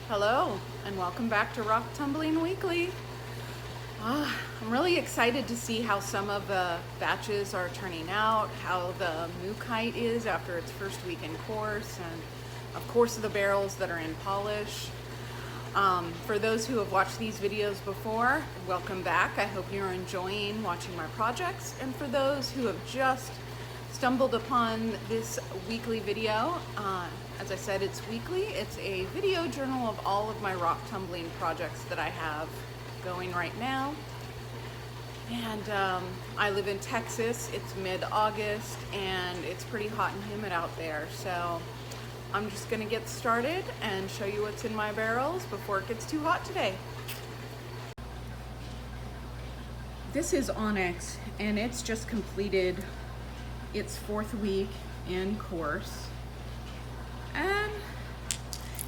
Hello, and welcome back to Rock Tumbling Weekly. I'm really excited to see how some of the batches are turning out, how the Hematite is after its first week in course, and of course the barrels that are in polish. For those who have watched these videos before, welcome back. I hope you're enjoying watching my projects. And for those who have just stumbled upon this weekly video, as I said, it's weekly. It's a video journal of all of my rock tumbling projects that I have going right now. And I live in Texas. It's mid-August and it's pretty hot and humid out there. So I'm just gonna get started and show you what's in my barrels before it gets too hot today. This is Onyx, and it's just completed its 4th week in course. And,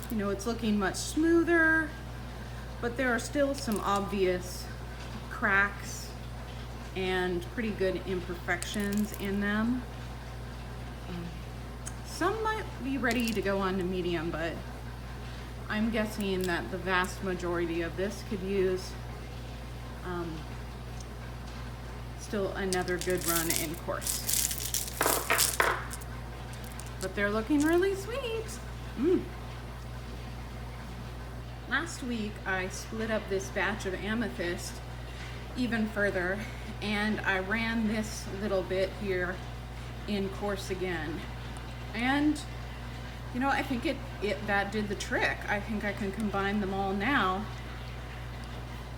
you know, it's looking much smoother, but there are still some obvious cracks and pretty good imperfections in them. Some might be ready to go on to medium, but I'm guessing that the vast majority of this could use still another good run in course. But they're looking really sweet. Last week I split up this batch of Amethyst even further, and I ran this little bit here in course again. And you know, I think that did the trick. I think I can combine them all now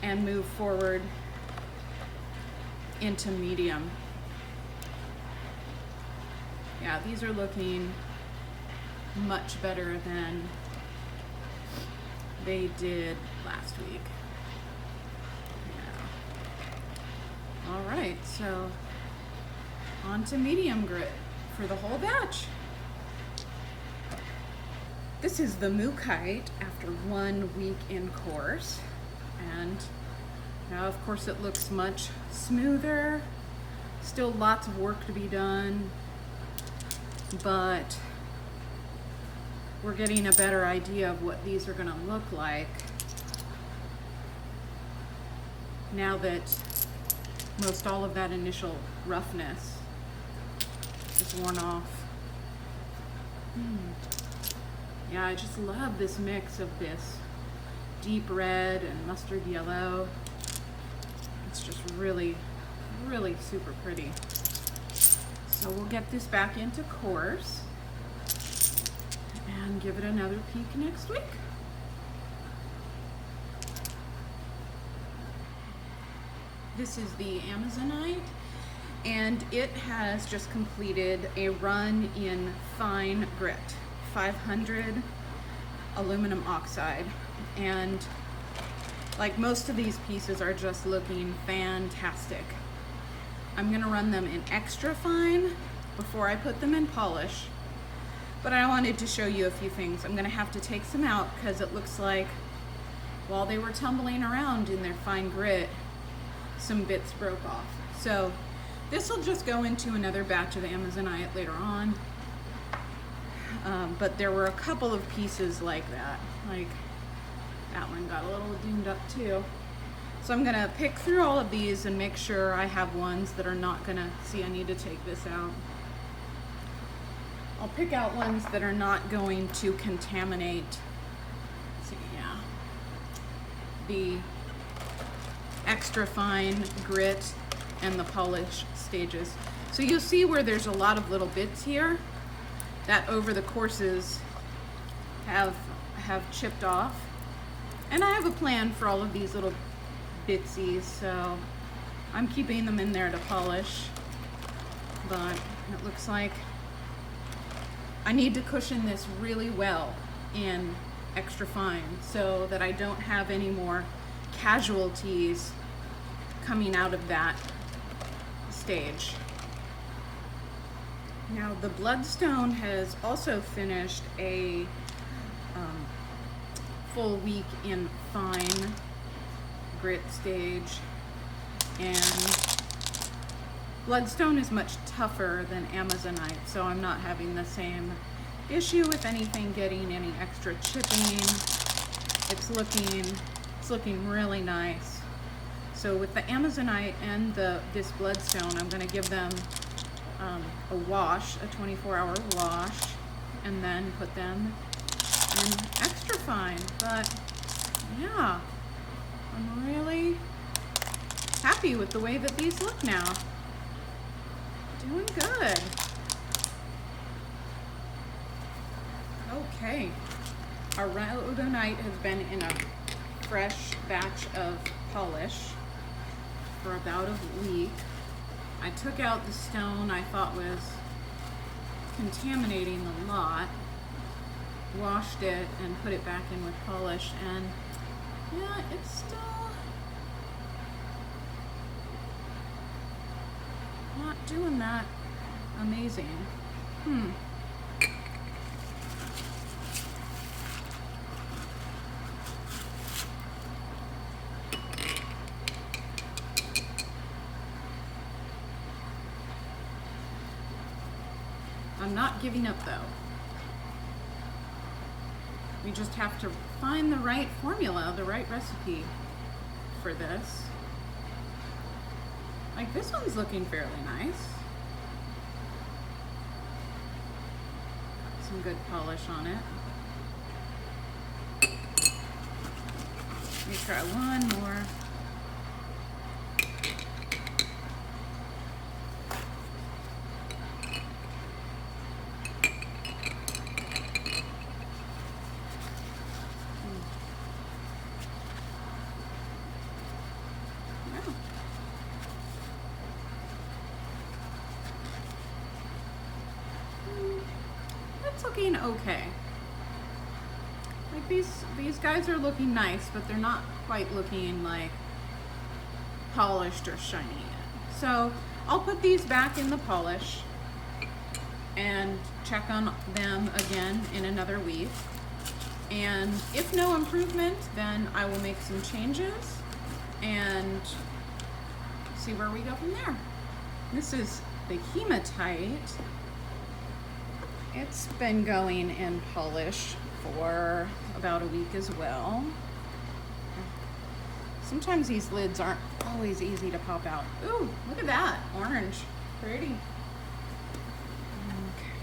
and move forward into medium. Yeah, these are looking much better than they did last week. Yeah. All right, so on to medium grit for the whole batch. This is the Hematite after 1 week in course, and now of course it looks much smoother. Still lots of work to be done, but we're getting a better idea of what these are going to look like now that most all of that initial roughness is worn off. Yeah, I just love this mix of this deep red and mustard yellow. It's just really, really super pretty. So we'll get this back into course and give it another peek next week. This is the Amazonite, and it has just completed a run in fine grit, 500 aluminum oxide, and like most of these pieces are just looking fantastic. I'm gonna run them in extra fine before I put them in polish, but I wanted to show you a few things. I'm gonna have to take some out because it looks like while they were tumbling around in their fine grit, some bits broke off. So this will just go into another batch of Amazonite later on. But there were a couple of pieces like that. Like that one got a little doomed up too. So I'm gonna pick through all of these and make sure I have ones that are not gonna, see, I need to take this out. I'll pick out ones that are not going to contaminate, let's see, yeah, the extra fine grit and the polish stages. So you'll see where there's a lot of little bits here that over the courses have chipped off. And I have a plan for all of these little bitsies, so I'm keeping them in there to polish. But it looks like I need to cushion this really well in extra fine so that I don't have any more casualties coming out of that stage. Now the Bloodstone has also finished a full week in fine grit stage, and Bloodstone is much tougher than Amazonite, so I'm not having the same issue with anything getting any extra chipping it's looking really nice. So with the Amazonite and this Bloodstone, I'm going to give them a wash, a 24-hour wash, and then put them in extra fine. But yeah, I'm really happy with the way that these look now. Doing good. Okay, our Rhodonite has been in a fresh batch of polish for about a week. I took out the stone I thought was contaminating the lot, washed it and put it back in with polish, and yeah, it's still not doing that amazing. I'm not giving up though. We just have to find the right formula, the right recipe for this. Like this one's looking fairly nice. Some good polish on it. Let me try one more. Looking okay. Like these guys are looking nice, but they're not quite looking like polished or shiny yet. So I'll put these back in the polish and check on them again in another week. And if no improvement, then I will make some changes and see where we go from there. This is the Hematite. It's been going in polish for about a week as well. Sometimes these lids aren't always easy to pop out. Ooh, look at that, orange, pretty. Okay,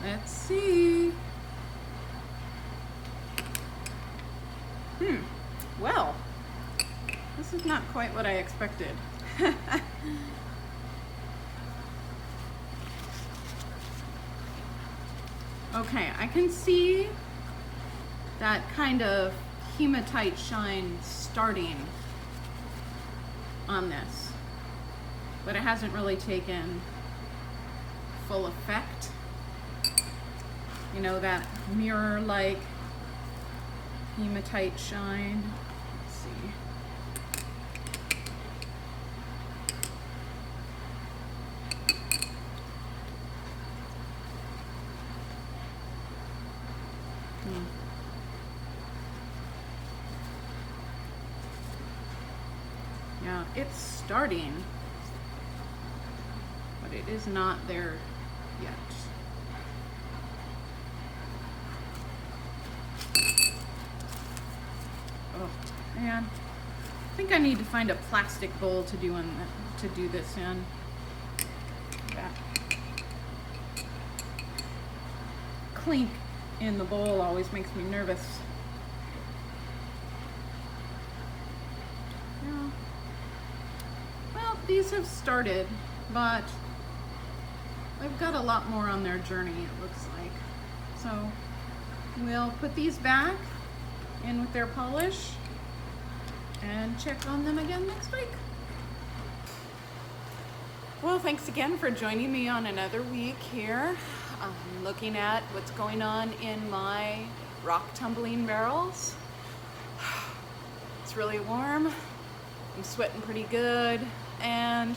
let's see. Well, this is not quite what I expected. Okay, I can see that kind of hematite shine starting on this, but it hasn't really taken full effect. You know, that mirror-like hematite shine. Let's see. Yeah, it's starting, but it is not there yet. Oh man, I think I need to find a plastic bowl to do this in. That clink in the bowl always makes me nervous. Yeah. Well, these have started, but they've got a lot more on their journey, it looks like. So we'll put these back in with their polish and check on them again next week. Well, thanks again for joining me on another week here. I'm looking at what's going on in my rock tumbling barrels. It's really warm. I'm sweating pretty good, and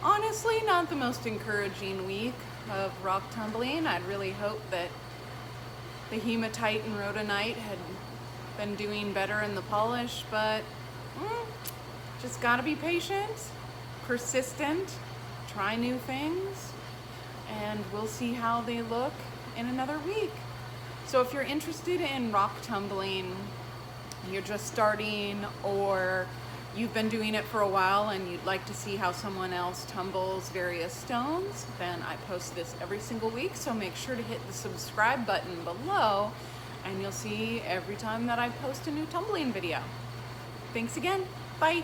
honestly, not the most encouraging week of rock tumbling. I'd really hoped that the hematite and rhodonite had been doing better in the polish, but just gotta be patient, persistent, try new things, and we'll see how they look in another week. So if you're interested in rock tumbling you're just starting, or you've been doing it for a while and you'd like to see how someone else tumbles various stones, then I post this every single week, so make sure to hit the subscribe button below and you'll see every time that I post a new tumbling video. Thanks again. Bye.